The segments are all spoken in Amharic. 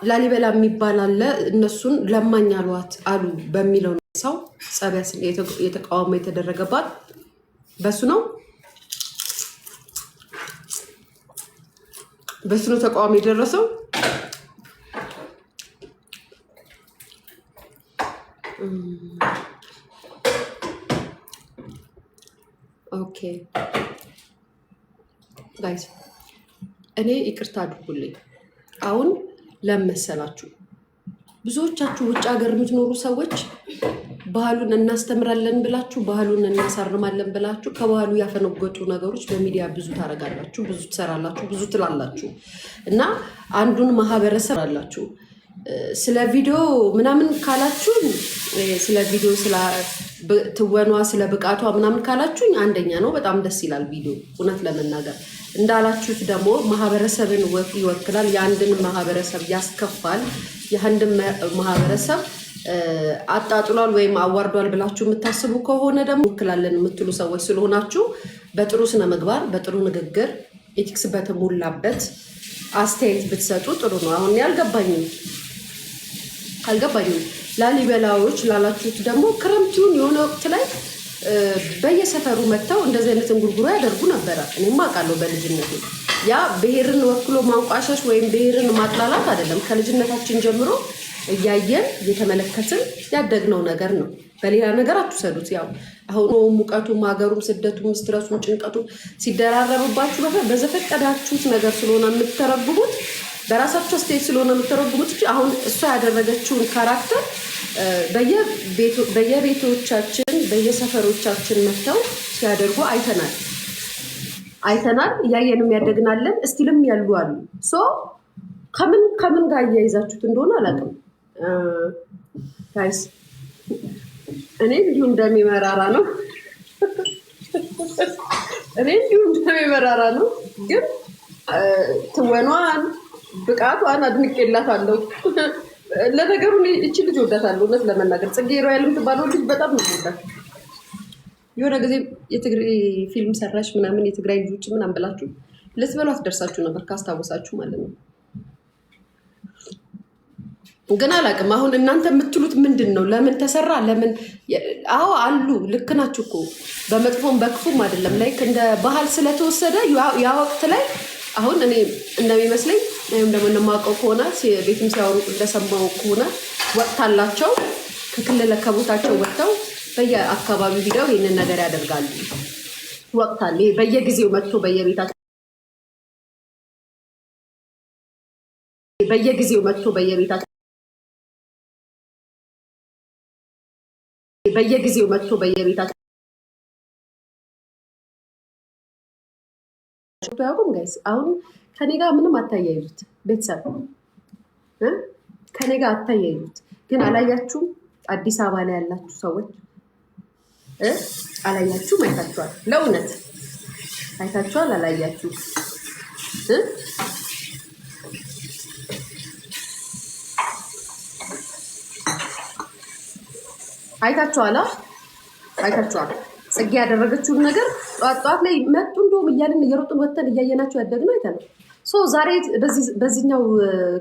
ላሊበላ የሚባል አለ እነሱን ለማኝ አሏት አሉ በሚለው ሰው ጸቢያስ የተቃውሞ የተደረገባት በሱ ነው ተቃውሞ የደረሰው። ኦኬ ጋይስ እኔ ይቅርታ አድርጉልኝ። አሁን ለመሰላችሁ ብዙዎቻችሁ ውጭ ሀገር የምትኖሩ ሰዎች ባህሉን እናስተምራለን ብላችሁ ባህሉን እናሳርማለን ብላችሁ ከባህሉ ያፈነገጡ ነገሮች በሚዲያ ብዙ ታረጋላችሁ፣ ብዙ ትሰራላችሁ፣ ብዙ ትላላችሁ እና አንዱን ማህበረሰብ አላችሁ። ስለ ቪዲዮ ምናምን ካላችሁ ስለ ቪዲዮ ስለ ትወኗ ስለ ብቃቷ ምናምን ካላችሁኝ አንደኛ ነው፣ በጣም ደስ ይላል ቪዲዮ እውነት ለመናገር እንዳላችሁት ደግሞ ማህበረሰብን ይወክላል፣ የአንድን ማህበረሰብ ያስከፋል፣ የአንድን ማህበረሰብ አጣጥሏል ወይም አዋርዷል ብላችሁ የምታስቡ ከሆነ ደግሞ ይወክላለን የምትሉ ሰዎች ስለሆናችሁ በጥሩ ስነ ምግባር በጥሩ ንግግር ኤቲክስ በተሞላበት አስተያየት ብትሰጡ ጥሩ ነው። አሁን አልገባኝም። ላሊበላዎች ላላችሁት ደግሞ ክረምቱን የሆነ ወቅት ላይ በየሰፈሩ መጥተው እንደዚህ አይነት እንጉርጉሮ ያደርጉ ነበረ። እኔም አውቃለሁ በልጅነቴ። ያ ብሔርን ወክሎ ማንቋሸሽ ወይም ብሔርን ማጥላላት አይደለም። ከልጅነታችን ጀምሮ እያየን እየተመለከትን ያደግነው ነገር ነው። በሌላ ነገር አትውሰዱት። ያው አሁን ሙቀቱም ሀገሩም ስደቱም ስትረሱም ጭንቀቱም ሲደራረብባችሁ በዘፈቀዳችሁት ነገር ስለሆነ የምትተረጉሙት በራሳቸው ስቴት ስለሆነ የምትተረጉሙት እንጂ አሁን እሷ ያደረገችውን ካራክተር በየቤቶቻችን በየሰፈሮቻችን መጥተው ሲያደርጉ አይተናል፣ እያየንም ያደግናለን። እስቲልም ያሉ አሉ። ከምን ጋር እያይዛችሁት እንደሆነ አላውቅም ጋይስ። እኔ እንዲሁ እንደሚመራራ ነው ግን ትወኗን ብቃቷን አድንቄላታለሁ። ለነገሩ እቺ ልጅ ወዳታለሁ እውነት ለመናገር ጽጌ ሮያል የምትባለው ልጅ በጣም ነው ወዳት። የሆነ ጊዜ የትግራይ ፊልም ሰራሽ ምናምን የትግራይ ልጆች ምናምን ብላችሁ ልትበሏት ደርሳችሁ ነበር ካስታወሳችሁ ማለት ነው። ግን አላውቅም አሁን እናንተ የምትሉት ምንድን ነው? ለምን ተሰራ? ለምን? አዎ አሉ፣ ልክ ናችሁ እኮ በመጥፎም በክፉም አይደለም። ላይክ እንደ ባህል ስለተወሰደ ያ ወቅት ላይ አሁን እኔ እንደሚመስለኝ ወይም ደግሞ እንደማውቀው ከሆነ ቤትም ሲያወሩ እንደሰማው ከሆነ ወቅት አላቸው። ከክልል ከቦታቸው ወጥተው በየአካባቢው ሂደው ይህንን ነገር ያደርጋሉ። ወቅት አለ። በየጊዜው መጥቶ በየቤታቸው ያውቁም ጋይስ። አሁን ከኔ ጋር ምንም አታያይዙት፣ ቤተሰብ ከኔ ጋር አታያይዙት። ግን አላያችሁም? አዲስ አበባ ላይ ያላችሁ ሰዎች አላያችሁም? አይታችኋል? ለእውነት አይታችኋል? አላያችሁም? አይታችኋል? ጽጌ ያደረገችውን ነገር ጧት ላይ መጡ እንደውም እያልን እየሮጥን ወተን እያየናቸው ያደግነው አይተናል። ዛሬ በዚህኛው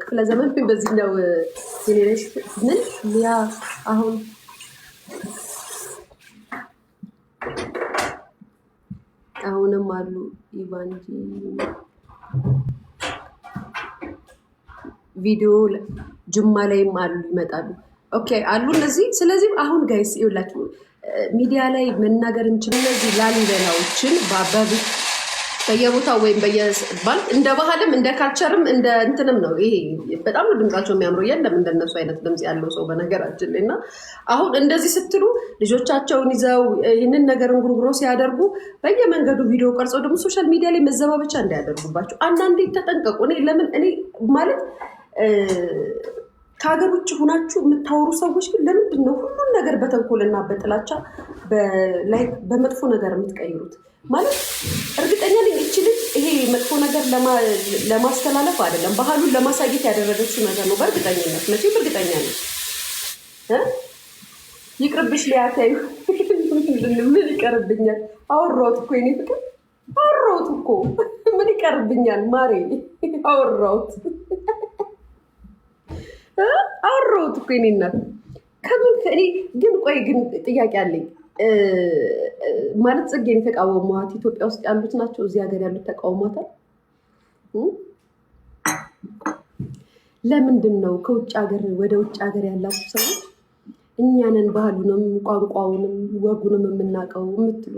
ክፍለ ዘመን ወይም በዚህኛው ጄኔሬሽን ያ አሁን አሁንም አሉ ኢቫንጂ ቪዲዮ ጅማ ላይም አሉ ይመጣሉ። ኦኬ አሉ እነዚህ። ስለዚህ አሁን ጋይስ ይኸውላችሁ ሚዲያ ላይ መናገር እንችላለን። እነዚህ ላሊበላዎችን በየቦታው ወይም እንደ ባህልም እንደ ካልቸርም እንደ እንትንም ነው። ይሄ በጣም ነው ድምጻቸው የሚያምረው። የለም እንደነሱ አይነት ድምጽ ያለው ሰው በነገራችን ላይ እና አሁን እንደዚህ ስትሉ ልጆቻቸውን ይዘው ይህንን ነገር እንጉርጉሮ ሲያደርጉ በየመንገዱ ቪዲዮ ቀርጸው ደግሞ ሶሻል ሚዲያ ላይ መዘባበቻ እንዳያደርጉባቸው አንዳንዴ ተጠንቀቁ። እኔ ማለት ከሀገር ውጭ ሆናችሁ የምታወሩ ሰዎች ግን ለምንድን ነው ሁሉን ነገር በተንኮልና በጥላቻ በመጥፎ ነገር የምትቀይሩት? ማለት እርግጠኛ ነኝ እቺ ልጅ ይሄ መጥፎ ነገር ለማስተላለፍ አይደለም፣ ባህሉን ለማሳየት ያደረገችው ነገር ነው። በእርግጠኝነት መቼም እርግጠኛ ነኝ። ይቅርብሽ ሊያታዩ ምን ይቀርብኛል? አወራሁት እኮ የኔ ፍቅር አወራሁት እኮ ምን ይቀርብኛል? ማሬ አወራሁት። እኮ የእኔ እናት ከምን እኔ ግን ቆይ ግን ጥያቄ አለኝ ማለት ጽጌን የተቃወሟት ኢትዮጵያ ውስጥ ያሉት ናቸው እዚህ ሀገር ያሉት ተቃውሟታል ለምንድን ነው ከውጭ ሀገር ወደ ውጭ ሀገር ያላችሁ ሰዎች እኛንን ባህሉንም ቋንቋውንም ወጉንም የምናውቀው የምትሉ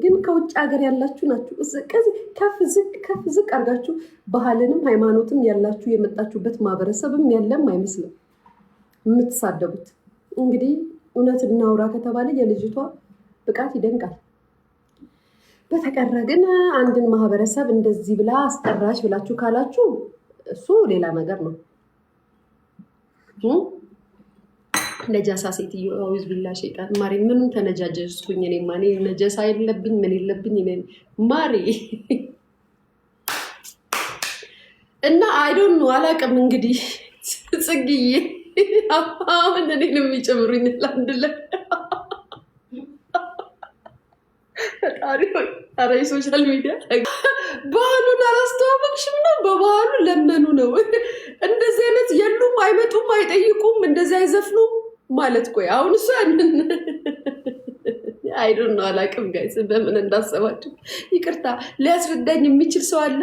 ግን ከውጭ ሀገር ያላችሁ ናችሁ ከፍ ዝቅ አድርጋችሁ ባህልንም ሃይማኖትም ያላችሁ የመጣችሁበት ማህበረሰብም ያለም አይመስልም የምትሳደቡት እንግዲህ እውነት እናውራ ከተባለ የልጅቷ ብቃት ይደንቃል በተቀረ ግን አንድን ማህበረሰብ እንደዚህ ብላ አስጠራሽ ብላችሁ ካላችሁ እሱ ሌላ ነገር ነው ነጃሳ ሴትዮ አውዝ ቢላ ሸይጣን ማሪ ምንም ተነጃጀስኩኝ እኔ ማኔ ነጃሳ የለብኝ ምን የለብኝ እኔ ማሪ እና አይ ዶንት ኖ አላውቅም እንግዲህ ጽግዬ አሁን እኔንም የሚጨምሩኝ ለአንድለ ፈጣሪ ሆይ ኧረ የሶሻል ሚዲያ ባህሉን አላስተዋወቅሽም ነው በባህሉ ለመኑ ነው እንደዚህ አይነት የሉም አይመጡም አይጠይቁም እንደዚህ አይዘፍኑም ማለት ቆይ አሁን እሱ ያንን አይ ዶንት ኖ አላውቅም ጋይስ በምን እንዳሰባችሁ ይቅርታ ሊያስረዳኝ የሚችል ሰው አለ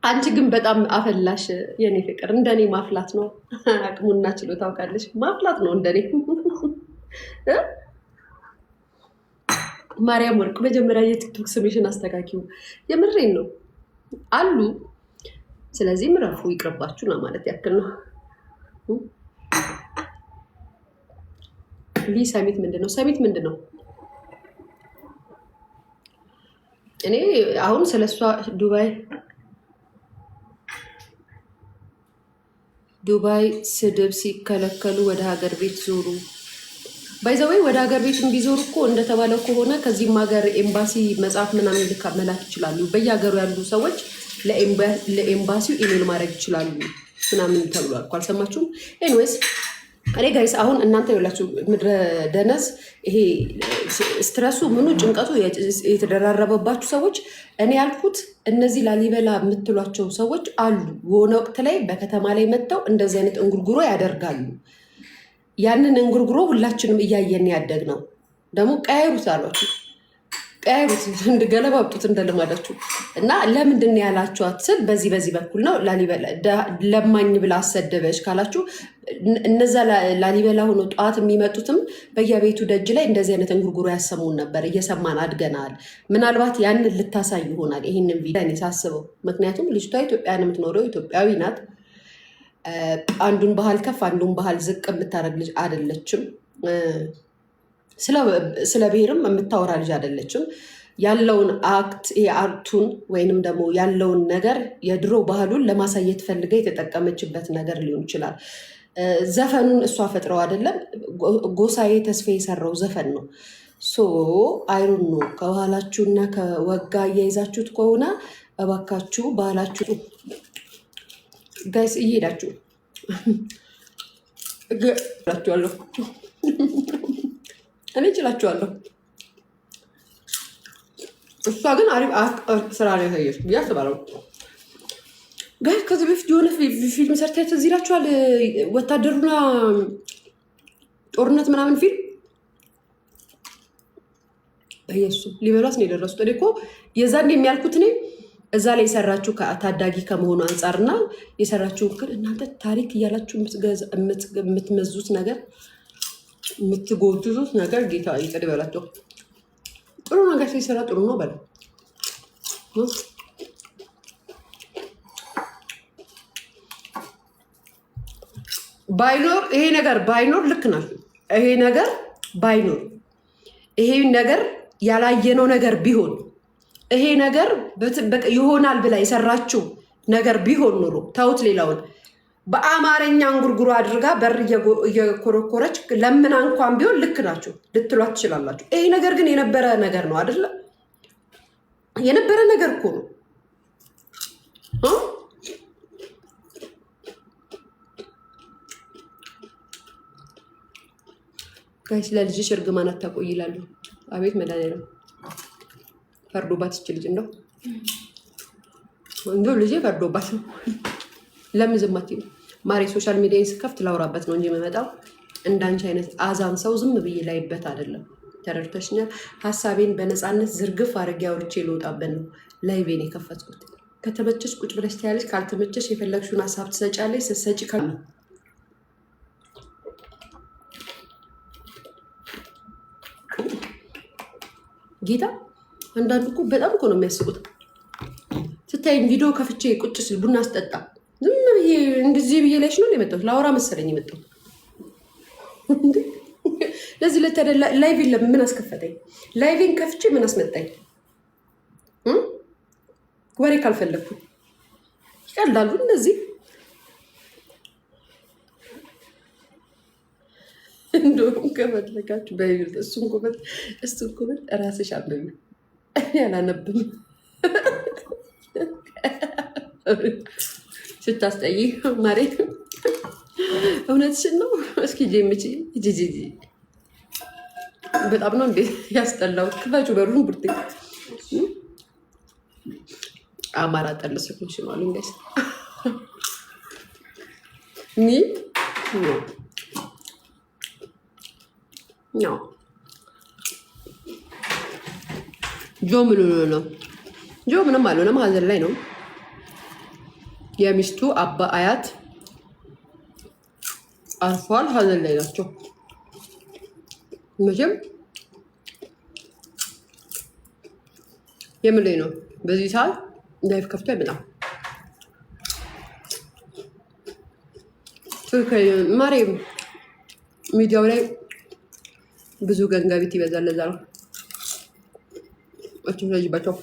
አንቺ ግን በጣም አፈላሽ የኔ ፍቅር እንደኔ ማፍላት ነው አቅሙና ችሎታው ካለሽ ማፍላት ነው እንደኔ ማርያም ወርቅ መጀመሪያ የቲክቶክ ስሜሽን አስተካኪው የምሬን ነው አሉ ስለዚህ ምራፉ ይቅርባችሁ ነው ማለት ያክል ነው ሰሚት ምንድነው እኔ አሁን ስለሷ ዱባይ ስድብ ሲከለከሉ ወደ ሀገር ቤት ዞሩ ባይዘወይ ወደ ሀገር ቤት ቢዞሩ እኮ እንደተባለው ከሆነ ከዚህም ሀገር ኤምባሲ መጽሐፍ ምናምን መላክ ይችላሉ በየሀገሩ ያሉ ሰዎች ለኤምባሲው ኢሜል ማድረግ ይችላሉ ምናምን ተብሏል እኮ አልሰማችሁም ኤኒዌይስ እኔ ጋይስ አሁን እናንተ ይኸውላችሁ ምድረ ደነዝ ይሄ ስትረሱ ምኑ ጭንቀቱ የተደራረበባችሁ ሰዎች እኔ ያልኩት እነዚህ ላሊበላ የምትሏቸው ሰዎች አሉ በሆነ ወቅት ላይ በከተማ ላይ መጥተው እንደዚህ አይነት እንጉርጉሮ ያደርጋሉ ያንን እንጉርጉሮ ሁላችንም እያየን ያደግ ነው ደግሞ ቀያይሩት አሏችሁ ቀያይሩት እንደገለባብጡት እንደለማዳችሁ እና ለምንድን ያላችኋት ስል በዚህ በኩል ነው ላሊበላ ለማኝ ብላ አሰደበች ካላችሁ እነዛ ላሊበላ ሆኖ ጠዋት የሚመጡትም በየቤቱ ደጅ ላይ እንደዚህ አይነት እንጉርጉሮ ያሰሙን ነበር እየሰማን አድገናል ምናልባት ያንን ልታሳይ ይሆናል ይህንን ቪዲዮ እኔ ሳስበው ምክንያቱም ልጅቷ ኢትዮጵያን የምትኖረው ኢትዮጵያዊ ናት አንዱን ባህል ከፍ አንዱን ባህል ዝቅ የምታደርግ ልጅ አይደለችም ስለ ብሔርም የምታወራ ልጅ አይደለችም ያለውን አርቱን ወይንም ደግሞ ያለውን ነገር የድሮ ባህሉን ለማሳየት ፈልጋ የተጠቀመችበት ነገር ሊሆን ይችላል ዘፈኑን እሷ ፈጥረው አይደለም ጎሳዬ ተስፋ የሰራው ዘፈን ነው አይሩን ነው ከባህላችሁና ከወጋ እያይዛችሁት ከሆነ እባካችሁ ባህላችሁ ጋይስ እየሄዳችሁ እላችኋለሁ እኔ እችላችኋለሁ እሷ ግን አሪፍ ስራ ነው ያሳየች ብዬ አስባለሁ ጋይስ ከዚህ በፊት የሆነ ፊልም ሰርታ ትዝ ይላችኋል ወታደሩና ጦርነት ምናምን ፊልም በኢየሱስ ሊበሏት ነው የደረሱት እኔ እኮ የዛን የሚያልኩት እኔ እዛ ላይ የሰራችሁ ታዳጊ ከመሆኑ አንጻርና የሰራችሁ ግን እናንተ ታሪክ እያላችሁ የምትመዙት ነገር የምትጎትቱት ነገር ጌታ ይቅር ይበላቸው ጥሩ ነገር ሲሰራ ጥሩ ነው በለው ባይኖር ይሄ ነገር ባይኖር ልክ ናችሁ ይሄ ነገር ባይኖር ይሄ ነገር ያላየነው ነገር ቢሆን ይሄ ነገር ይሆናል ብላ የሰራችው ነገር ቢሆን ኑሮ ታውት ሌላውን በአማርኛ እንጉርጉሮ አድርጋ በር እየኮረኮረች ለምና እንኳን ቢሆን ልክ ናችሁ ልትሏት ትችላላችሁ ይሄ ነገር ግን የነበረ ነገር ነው አይደለ የነበረ ነገር እኮ ነው ጋይስ ለልጅሽ እርግማን አታቆይ ይላሉ አቤት መድኃኒዓለም ፈርዶባት ይችላል እንደው ልጄ ፈርዶባት ለምን ዝም አትይም ማሬ ሶሻል ሚዲያን ስከፍት ላውራበት ነው እንጂ የምመጣው እንዳንቺ አይነት አዛን ሰው ዝም ብዬ ላይበት አይደለም። ተረድተሽኛል? ሀሳቤን በነፃነት ዝርግፍ አድርጌ አውርቼ ልወጣበት ነው ላይቬን የከፈትኩት። ከተመቸሽ ቁጭ ብለሽ ትያለሽ፣ ካልተመቸሽ የፈለግሽውን ሀሳብ ትሰጫለሽ። ስትሰጪ ጌታ አንዳንዱ እኮ በጣም እኮ ነው የሚያስቁት። ስታይም ቪዲዮ ከፍቼ ቁጭ ስል ቡና አስጠጣ ዝም ብዬ እንደዚህ ብዬ ላይሽ ነው የመጣሁት። ላወራ መሰለኝ የመጣሁት። ለዚህ ላይቬን ለምን ምን አስከፈተኝ? ላይቬን ከፍቼ ምን አስመጣኝ? ወሬ ካልፈለግኩ ይቀላሉ እነዚህ። እንደውም ከፈለጋችሁ በይሉት እሱን ኮመንት እራስሽ አንብቢ። እኔ አላነብም። ስታስጠይ ማሬ እውነትሽን ነው። እስኪ ጄምቺ ጂጂ በጣም ነው እንዴ ያስጠላው። ክፈቹ በሩን ቡርቴ አማራ ጠል ስኩንሽ ነው አሉኝ። ኖ ጆ ምን ነው? ጆ ምንም አልሆነም። ሀዘን ላይ ነው። የሚስቱ አባ አያት አርፏል። ሀዘን ላይ ናቸው። መቼም የምለኝ ነው። በዚህ ሰዓት ላይፍ ከፍቶ አይመጣም። ማሬ ሚዲያው ላይ ብዙ ገንዘቢት ይበዛል። ለዛ ነው እችም ለጅባቸው